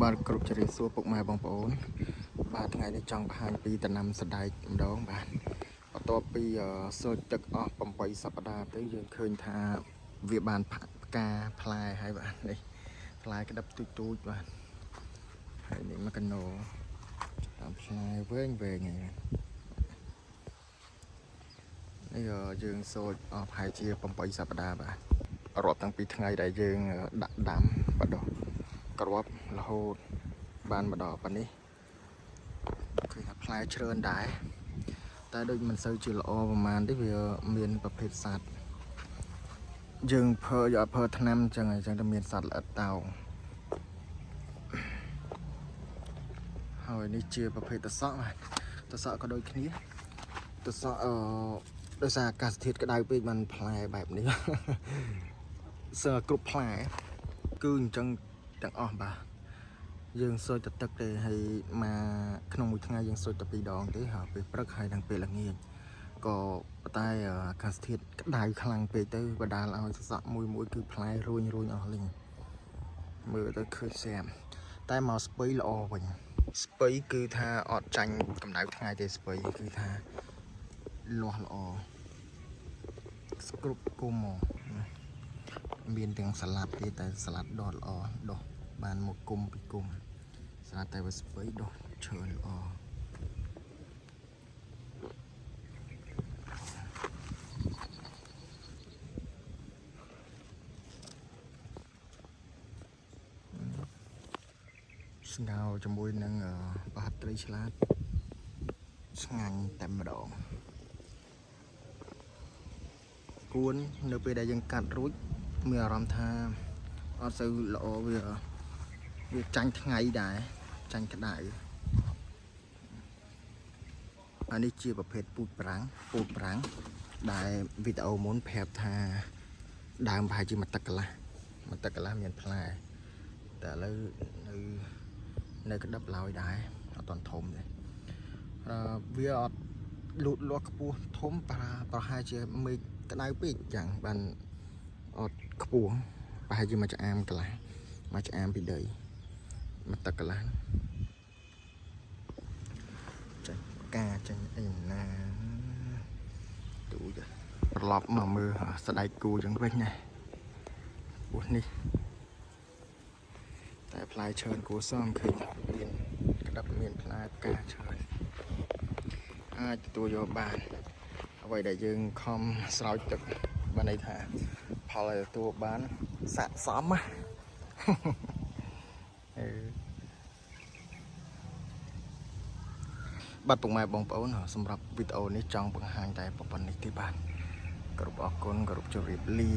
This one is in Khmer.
បាទគ្រប់ជ្រាបសួរពុកម៉ែបងប្អូនបាទថ្ងៃនេះចង់បង្ហាញពីដំណាំសណ្តែកម្ដងបាទបន្ទាប់ពីស្រោចទឹកអស់8សប្តាហ៍ទៅយើងឃើញថាវាបានផ្កាផ្លែហើយបាទនេះផ្លែក្តឹបទូចបាទហើយនេះមកកណោតាមផ្លែវែងហ្នឹងនេះយើងស្រោចអស់ប្រហែលជា8សប្តាហ៍បាទរាប់តាំងពីថ្ងៃដែលយើងដាក់ដាំបដោះក្របរហូតបានមកដល់ប៉ុណ្នេះគឺថាផ្លែច្រើនដែរតែដូចមិនសូវជាល្អប្រហែលទេវាមានប្រភេទសត្វយើងភើថ្នាំអញ្ចឹងតែមានសត្វល្អិតតោងហើយនេះជាប្រភេទតសក់បាទតសក់ក៏ដូចគ្នាតសក់ដោយសារអាកាសធាតុក្តៅពេកបានផ្លែបែបនេះសើគ្រប់ផ្លែគឺអញ្ចឹងទាំងអស់បាទយើងស្រោចទឹកទេហើយមកក្នុងមួយថ្ងៃយើងស្រោចតែ2ដងទេហើយពេលព្រឹកហើយនិងពេលល្ងាចក៏តែអាកាសធាតុក្តៅខ្លាំងពេកទៅបដាលឲ្យសសក់មួយគឺផ្លែរួញអស់លីងមើលទៅឃើញស្អាតតែមកស្ពៃល្អវិញស្ពៃគឺថាអត់ចាញ់កម្ដៅថ្ងៃទេស្ពៃគឺថាលាស់ល្អស្គ្រប់គុំមកមានទាំងសាឡាត់ទេតែសាឡាត់ដុតល្អដុះបានមកគុំពីគុំសាឡាត់តែវាស្ពៃដុះឈើល្អស្ងោរជាមួយនឹងប្រហិតត្រីឆ្លាតឆ្ងាញ់តែម្ដងគួននៅពេលដែលយើងកាត់រួចមានអារម្មណ៍ថាអត់សូវល្អវាចាញ់ថ្ងៃដែរចាញ់ក្តៅអានេះជាប្រភេទពូជប្រាំងដែលវីដេអូមុនប្រាប់ថាដើមប្រហែលជាមួយទឹកកន្លះមានផ្លែតែឥឡូវនៅក្តឹបឡើយដែរអត់ទាន់ធំទេវាអត់លូតលាស់ខ្ពស់ធំប្រហែលជាមេឃក្តៅពេកចឹងបានអត់ខ្ពស់ប្រហែលជាមួយឆ្អាមកន្លះមួយឆ្អាមពីដីមកទឹកកន្លះចេញការចេញអីណាទូចត្រឡប់មកមើលស្ដែកគូចឹងវិញណាពោះនេះតែផ្លែច្រើនគួរសមឃើញមានក្តឹបមានផ្លែផ្កាច្រើនអាចទទួលយកបានអ្វីដែលយើងខំស្រោចទឹកបានន័យថាផលដែលទទួលបានស័ក្តិសមណាបាទពុកម៉ែបងប្អូនសម្រាប់វីដេអូនេះចង់បង្ហាញតែប៉ុណ្្នេះទេបាទគ្រប់អរគុណគ្រប់ជម្រាបលា